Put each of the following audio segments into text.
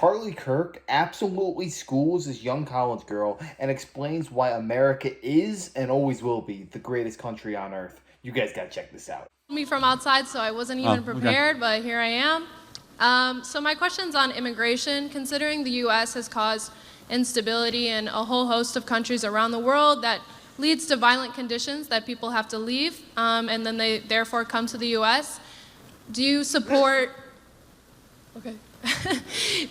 Charlie Kirk absolutely schools this young college girl and explains why America is and always will be the greatest country on earth. You guys gotta check this out. Me from outside, so I wasn't even prepared, but here I am. So my question's on immigration. Considering the U.S. has caused instability in a whole host of countries around the world that leads to violent conditions that people have to leave, and then they therefore come to the U.S., do you support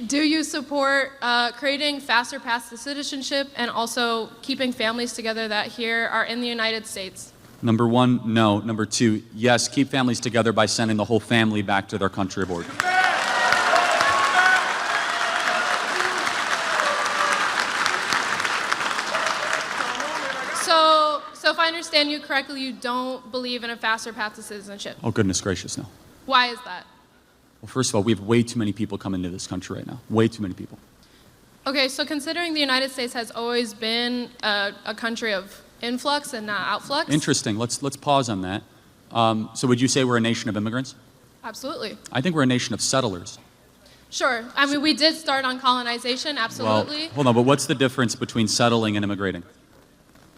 do you support creating faster paths to citizenship and also keeping families together that here are in the United States? Number one, no. Number two, yes, keep families together by sending the whole family back to their country of origin. So if I understand you correctly, you don't believe in a faster path to citizenship? Oh, goodness gracious, no. Why is that? Well, first of all, we have way too many people coming into this country right now. Way too many people. Okay, so considering the United States has always been a country of influx and not outflux. Interesting. Let's pause on that. So would you say we're a nation of immigrants? Absolutely. I think we're a nation of settlers. Sure. I mean, we did start on colonization, absolutely. Well, hold on, but what's the difference between settling and immigrating?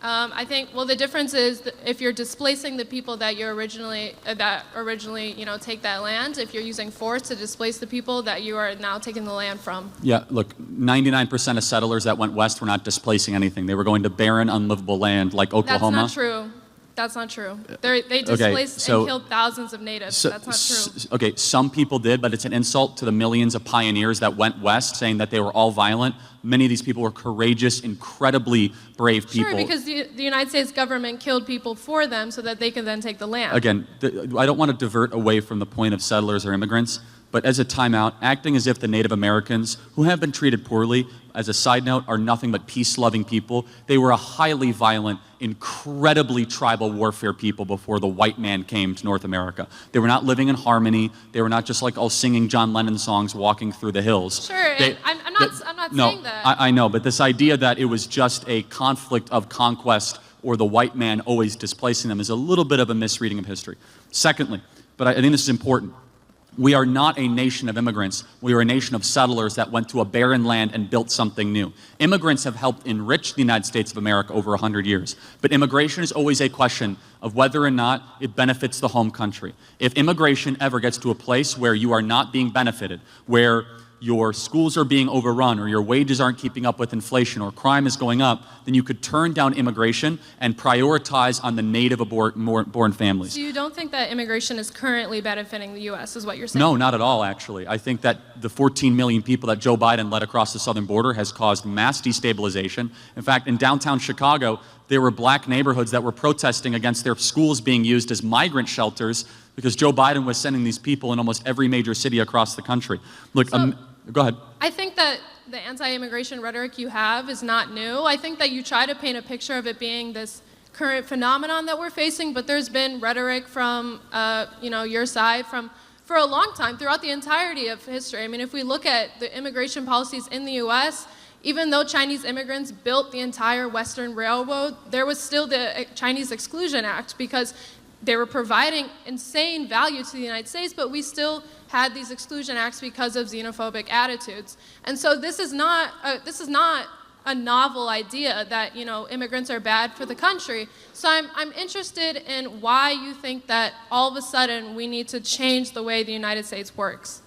I think, well, the difference is that if you're displacing the people that you originally, take that land, if you're using force to displace the people that you are now taking the land from. Yeah, look, 99% of settlers that went west were not displacing anything. They were going to barren, unlivable land like Oklahoma. That's not true. That's not true. They displaced and killed thousands of natives. That's not true. Okay, some people did, but it's an insult to the millions of pioneers that went west, saying that they were all violent. Many of these people were courageous, incredibly brave people. Sure, because the United States government killed people for them so that they could then take the land. Again, I don't want to divert away from the point of settlers or immigrants, but as a timeout, acting as if the Native Americans, who have been treated poorly, as a side note, are nothing but peace-loving people. They were a highly violent, incredibly tribal warfare people before the white man came to North America. They were not living in harmony. They were not just like all singing John Lennon songs walking through the hills. Sure, I'm not saying that. I know, but this idea that it was just a conflict of conquest or the white man always displacing them is a little bit of a misreading of history. Secondly, but I think this is important, we are not a nation of immigrants. We are a nation of settlers that went to a barren land and built something new. Immigrants have helped enrich the United States of America over 100 years. But immigration is always a question of whether or not it benefits the home country. If immigration ever gets to a place where you are not being benefited, where your schools are being overrun or your wages aren't keeping up with inflation or crime is going up, then you could turn down immigration and prioritize on the native-born families. So you don't think that immigration is currently benefiting the U.S., is what you're saying? No, not at all, actually. I think that the 14 million people that Joe Biden led across the southern border has caused mass destabilization. In fact, in downtown Chicago, there were black neighborhoods that were protesting against their schools being used as migrant shelters because Joe Biden was sending these people in almost every major city across the country. Look, go ahead. I think that the anti-immigration rhetoric you have is not new. I think that you try to paint a picture of it being this current phenomenon that we're facing, but there's been rhetoric from your side for a long time, throughout the entirety of history. I mean, if we look at the immigration policies in the U.S., even though Chinese immigrants built the entire Western Railroad, there was still the Chinese Exclusion Act because they were providing insane value to the United States, but we still had these exclusion acts because of xenophobic attitudes. And so this is not a novel idea that immigrants are bad for the country. So I'm interested in why you think that all of a sudden we need to change the way the United States works.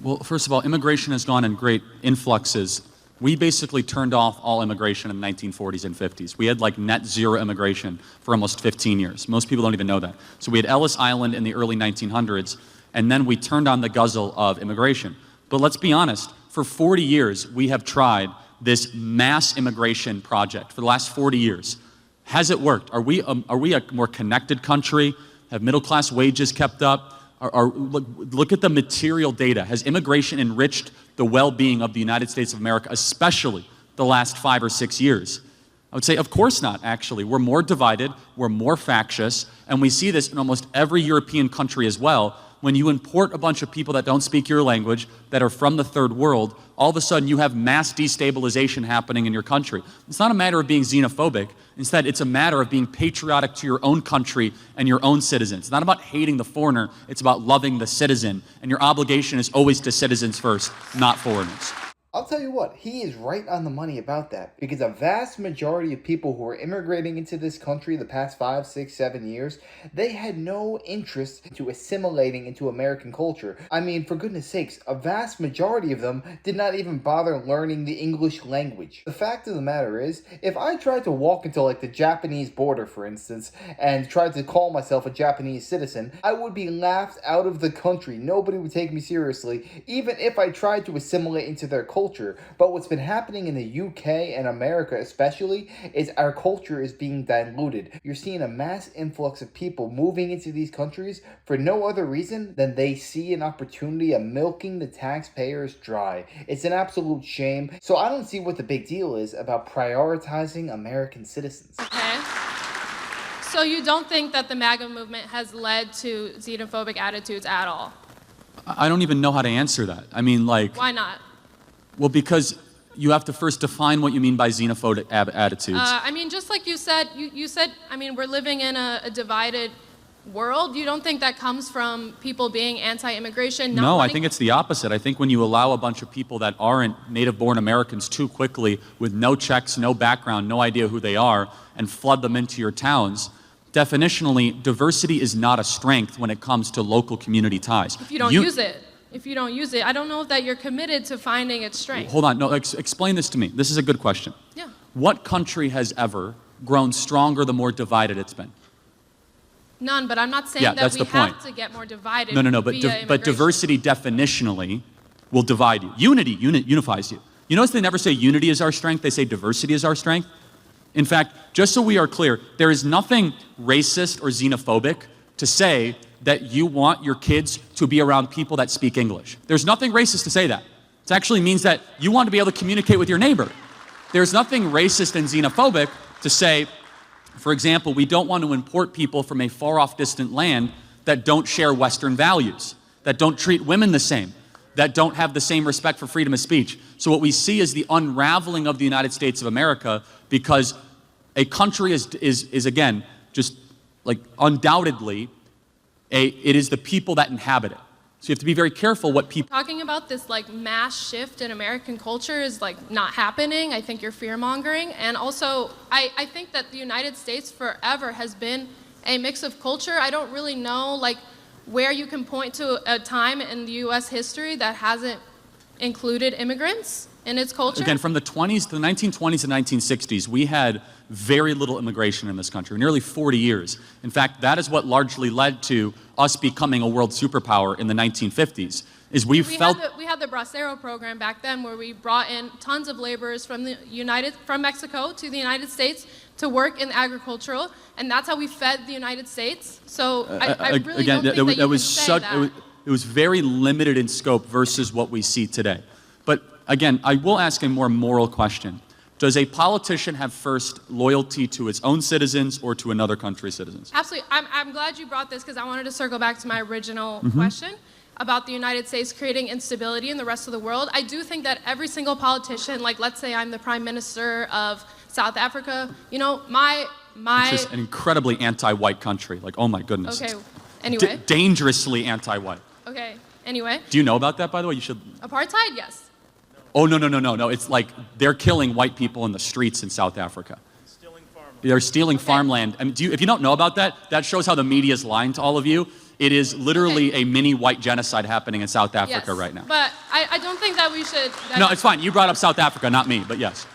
Well, first of all, immigration has gone in great influxes. We basically turned off all immigration in the 1940s and 50s. We had like net zero immigration for almost 15 years. Most people don't even know that. So we had Ellis Island in the early 1900s, and then we turned on the guzzle of immigration. But let's be honest, for 40 years, we have tried this mass immigration project for the last 40 years. Has it worked? Are we a more connected country? Have middle-class wages kept up? Look at the material data. Has immigration enriched the well-being of the United States of America, especially the last 5 or 6 years? I would say, of course not, actually. We're more divided, we're more factious, and we see this in almost every European country as well. when you import a bunch of people that don't speak your language, that are from the third world, all of a sudden you have mass destabilization happening in your country. It's not a matter of being xenophobic. Instead, it's a matter of being patriotic to your own country and your own citizens. It's not about hating the foreigner, it's about loving the citizen. And your obligation is always to citizens first, not foreigners. I'll tell you what, he is right on the money about that, because a vast majority of people who are immigrating into this country the past 5, 6, 7 years, they had no interest into assimilating into American culture. I mean, for goodness sakes, a vast majority of them did not even bother learning the English language. The fact of the matter is, if I tried to walk into like the Japanese border, for instance, and tried to call myself a Japanese citizen, I would be laughed out of the country. Nobody would take me seriously, even if I tried to assimilate into their culture. But what's been happening in the UK and America especially is our culture is being diluted. You're seeing a mass influx of people moving into these countries for no other reason than they see an opportunity of milking the taxpayers dry. It's an absolute shame. So I don't see what the big deal is about prioritizing American citizens. Okay. So you don't think that the MAGA movement has led to xenophobic attitudes at all? I don't even know how to answer that. I mean, like... Why not? Well, because you have to first define what you mean by xenophobic attitudes. I mean, just like you said, I mean, we're living in a divided world. You don't think that comes from people being anti-immigration? No, I think it's the opposite. I think when you allow a bunch of people that aren't native-born Americans too quickly, with no checks, no background, no idea who they are, and flood them into your towns, definitionally, diversity is not a strength when it comes to local community ties. If you don't use it. If you don't use it, I don't know that you're committed to finding its strength. Hold on, no, explain this to me. This is a good question. Yeah. What country has ever grown stronger the more divided it's been? None, but I'm not saying that we have to get more divided. No, but diversity definitionally will divide you. Unity unifies you. You notice they never say unity is our strength, they say diversity is our strength? In fact, just so we are clear, there is nothing racist or xenophobic to say that you want your kids to be around people that speak English. There's nothing racist to say that. It actually means that you want to be able to communicate with your neighbor. There's nothing racist and xenophobic to say, for example, we don't want to import people from a far-off distant land that don't share Western values, that don't treat women the same, that don't have the same respect for freedom of speech. So what we see is the unraveling of the United States of America, because a country is again, just like undoubtedly, it is the people that inhabit it. So you have to be very careful what people... Talking about this like mass shift in American culture is like not happening. I think you're fear-mongering. And also, I think that the United States forever has been a mix of culture. I don't really know like where you can point to a time in the U.S. history that hasn't included immigrants in its culture. Again, from the 1920s and 1960s, we had very little immigration in this country, nearly 40 years. In fact, that is what largely led to us becoming a world superpower in the 1950s. We had the Bracero program back then, where we brought in tons of laborers from Mexico to the United States to work in agricultural, and that's how we fed the United States. So I really again, don't think that you can say that. It was very limited in scope versus what we see today. But again, I will ask a more moral question. Does a politician have first loyalty to its own citizens or to another country's citizens? Absolutely. I'm glad you brought this, because I wanted to circle back to my original question about the United States creating instability in the rest of the world. I do think that every single politician, like let's say I'm the Prime Minister of South Africa, you know, It's just an incredibly anti-white country. Like, oh my goodness. Okay, anyway. Dangerously anti-white. Okay, anyway. Do you know about that, by the way? You should... Apartheid, yes. Oh, no. It's like they're killing white people in the streets in South Africa. Stealing farmland. They're stealing farmland. I mean, if you don't know about that, that shows how the media is lying to all of you. It is literally a mini white genocide happening in South Africa right now. But I don't think that we should... No, it's fine. You brought up South Africa, not me, but yes.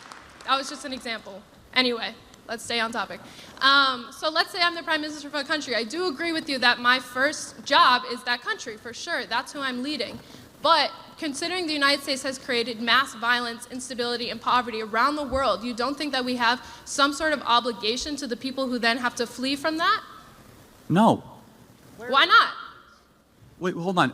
That was just an example. Anyway, let's stay on topic. So let's say I'm the Prime Minister of a country. I do agree with you that my first job is that country, for sure. That's who I'm leading. But considering the United States has created mass violence, instability, and poverty around the world, you don't think that we have some sort of obligation to the people who then have to flee from that? No. Why not? Wait, hold on.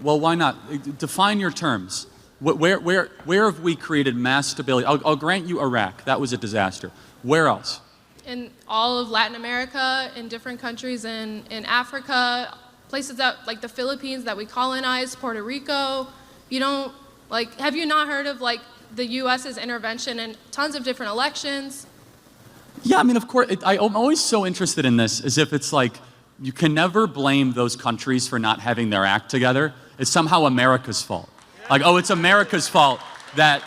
Well, why not? Define your terms. Where have we created mass stability? I'll grant you Iraq. That was a disaster. Where else? In all of Latin America, in different countries in Africa, places that, like the Philippines that we colonized, Puerto Rico. You don't, like, have you not heard of, like, the U.S.'s intervention in tons of different elections? Yeah, I mean, of course, I'm always so interested in this, as if it's like, you can never blame those countries for not having their act together. It's somehow America's fault. Like, oh, it's America's fault that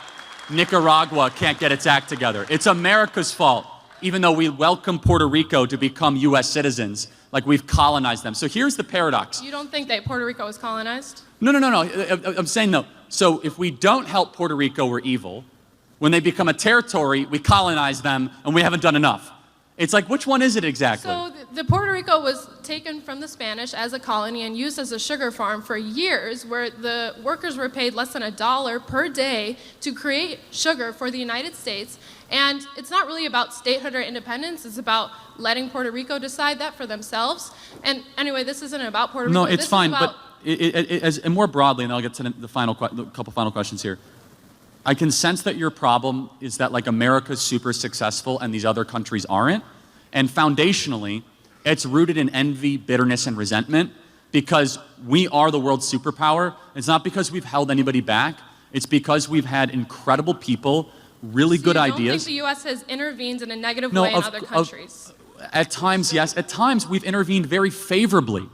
Nicaragua can't get its act together. It's America's fault, even though we welcome Puerto Rico to become U.S. citizens, like we've colonized them. So here's the paradox. You don't think that Puerto Rico was colonized? No. I'm saying no. So if we don't help Puerto Rico, we're evil. When they become a territory, we colonize them, and we haven't done enough. It's like, which one is it exactly? So the Puerto Rico was taken from the Spanish as a colony and used as a sugar farm for years, where the workers were paid less than $1 per day to create sugar for the United States. And it's not really about statehood or independence. It's about letting Puerto Rico decide that for themselves. And anyway, this isn't about Puerto Rico. No, it's this fine. is about But and more broadly, and I'll get to the couple final questions here. I can sense that your problem is that, like, America's super successful and these other countries aren't. And foundationally, it's rooted in envy, bitterness, and resentment, because we are the world's superpower. It's not because we've held anybody back. It's because we've had incredible people, really good ideas. You don't think the U.S. has intervened in a negative way in other countries? At times, yes. At times, we've intervened very favorably.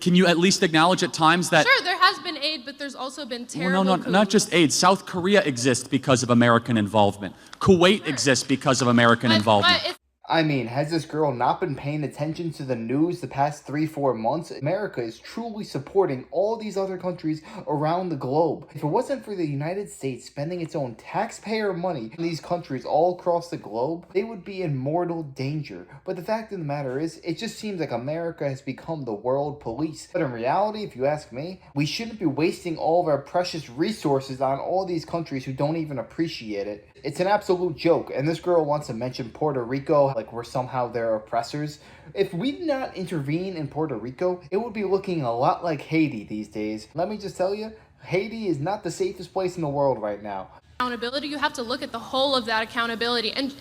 Can you at least acknowledge at times that... Sure, there has been aid, but there's also been terrible No, not just aid. South Korea exists because of American involvement. Kuwait exists because of American involvement. I mean, has this girl not been paying attention to the news the past 3-4 months? America is truly supporting all these other countries around the globe. If it wasn't for the United States spending its own taxpayer money in these countries all across the globe, they would be in mortal danger. But the fact of the matter is, it just seems like America has become the world police. But in reality, if you ask me, we shouldn't be wasting all of our precious resources on all these countries who don't even appreciate it. It's an absolute joke, and this girl wants to mention Puerto Rico like we're somehow their oppressors. If we did not intervene in Puerto Rico, it would be looking a lot like Haiti these days. Let me just tell you, Haiti is not the safest place in the world right now. Accountability, you have to look at the whole of that accountability. And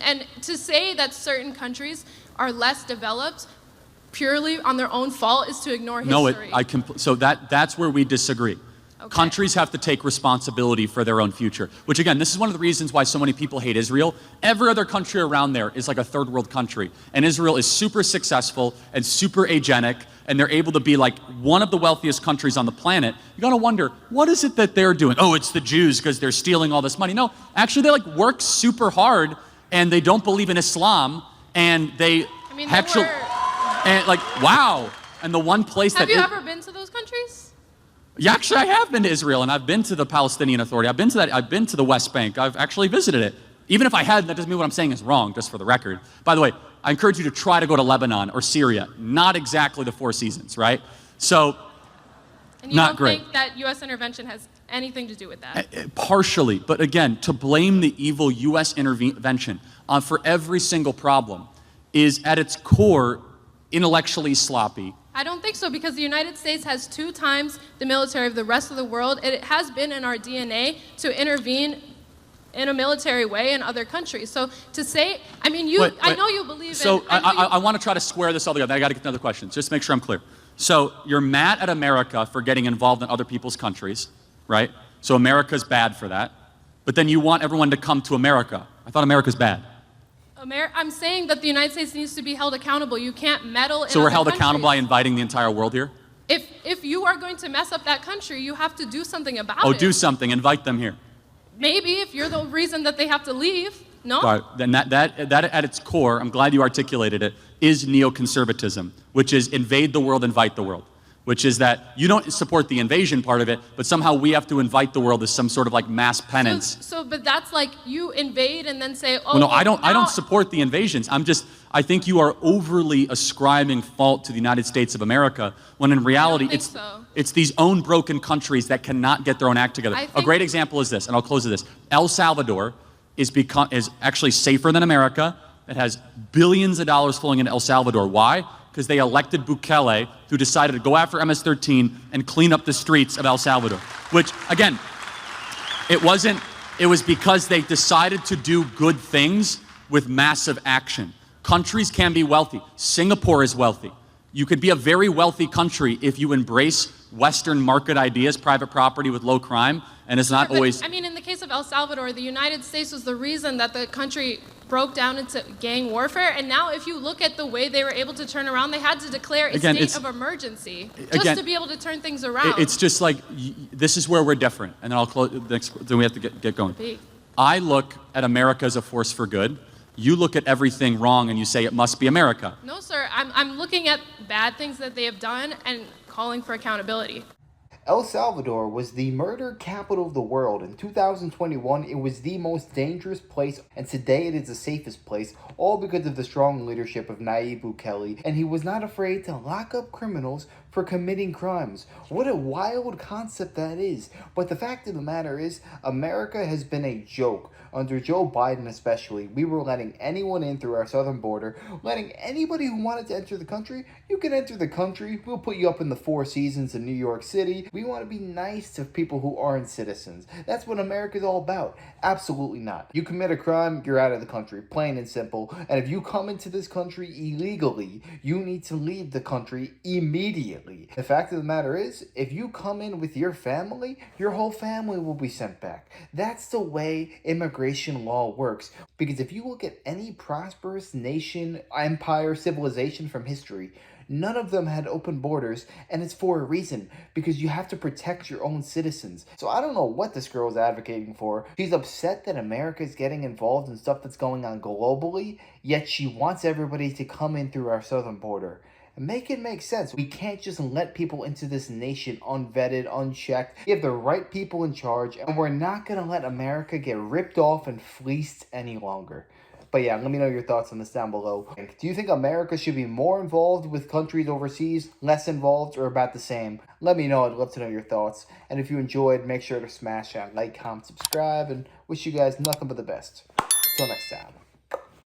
to say that certain countries are less developed purely on their own fault is to ignore history. So that's where we disagree. Okay. Countries have to take responsibility for their own future, which, again, this is one of the reasons why so many people hate Israel. Every other country around there is like a third world country, and Israel is super successful and super agenic, and they're able to be like one of the wealthiest countries on the planet. You gotta wonder, what is it that they're doing? Oh, it's the Jews because they're stealing all this money. No, actually, they like work super hard, and they don't believe in Islam, and they and like, wow. And the one place Have you ever been to those countries? Yeah, actually, I have been to Israel, and I've been to the Palestinian Authority. I've been to the West Bank. I've actually visited it. Even if I hadn't, that doesn't mean what I'm saying is wrong, just for the record. By the way, I encourage you to try to go to Lebanon or Syria. Not exactly the Four Seasons, right? So, and you not don't great. think that U.S. intervention has anything to do with that? Partially, but again, to blame the evil U.S. intervention for every single problem is, at its core, intellectually sloppy. I don't think so, because the United States has 2 times the military of the rest of the world. It has been in our DNA to intervene in a military way in other countries. So to say, I mean, I know you believe in... So I want to try to square this all together. I got to get another question, just to make sure I'm clear. So you're mad at America for getting involved in other people's countries, right? So America's bad for that. But then you want everyone to come to America. I thought America's bad. I'm saying that the United States needs to be held accountable. You can't meddle in So we're held countries. accountable by inviting the entire world here? If you are going to mess up that country, you have to do something about it. Oh, do something. Invite them here. Maybe, if you're the reason that they have to leave. No? All right. Then that at its core, I'm glad you articulated it, is neoconservatism, which is invade the world, invite the world. Which is that you don't support the invasion part of it, but somehow we have to invite the world as some sort of like mass penance. But that's like you invade and then say, oh, well, no, I don't support the invasions. I think you are overly ascribing fault to the United States of America, when in reality it's these own broken countries that cannot get their own act together. A great example is this, and I'll close with this. El Salvador is actually safer than America. It has billions of dollars flowing into El Salvador. Why? Because they elected Bukele, who decided to go after MS-13 and clean up the streets of El Salvador. Which, again, it was because they decided to do good things with massive action. Countries can be wealthy. Singapore is wealthy. You could be a very wealthy country if you embrace Western market ideas, private property with low crime, and it's not always... I mean, in the case of El Salvador, the United States was the reason that the country broke down into gang warfare, and now if you look at the way they were able to turn around, they had to declare a state of emergency just to be able to turn things around. It's just like, this is where we're different, and then I'll close, then we have to get going. I look at America as a force for good. You look at everything wrong and you say it must be America. No, sir. I'm looking at bad things that they have done and calling for accountability. El Salvador was the murder capital of the world. In 2021, it was the most dangerous place, and today it is the safest place, all because of the strong leadership of Nayib Bukele, and he was not afraid to lock up criminals for committing crimes. What a wild concept that is. But the fact of the matter is, America has been a joke. Under Joe Biden especially, we were letting anyone in through our southern border, letting anybody who wanted to enter the country, you can enter the country. We'll put you up in the Four Seasons in New York City. We want to be nice to people who aren't citizens. That's what America's all about. Absolutely not. You commit a crime, you're out of the country, plain and simple. And if you come into this country illegally, you need to leave the country immediately. The fact of the matter is, if you come in with your family, your whole family will be sent back. That's the way immigration law works. Because if you look at any prosperous nation, empire, civilization from history, none of them had open borders, and it's for a reason, because you have to protect your own citizens. So I don't know what this girl is advocating for. She's upset that America is getting involved in stuff that's going on globally, yet she wants everybody to come in through our southern border. Make it make sense. We can't just let people into this nation unvetted, unchecked. We have the right people in charge, and we're not going to let America get ripped off and fleeced any longer. But yeah, let me know your thoughts on this down below. Do you think America should be more involved with countries overseas, less involved, or about the same? Let me know. I'd love to know your thoughts. And if you enjoyed, make sure to smash that like, comment, subscribe, and wish you guys nothing but the best. Until next time.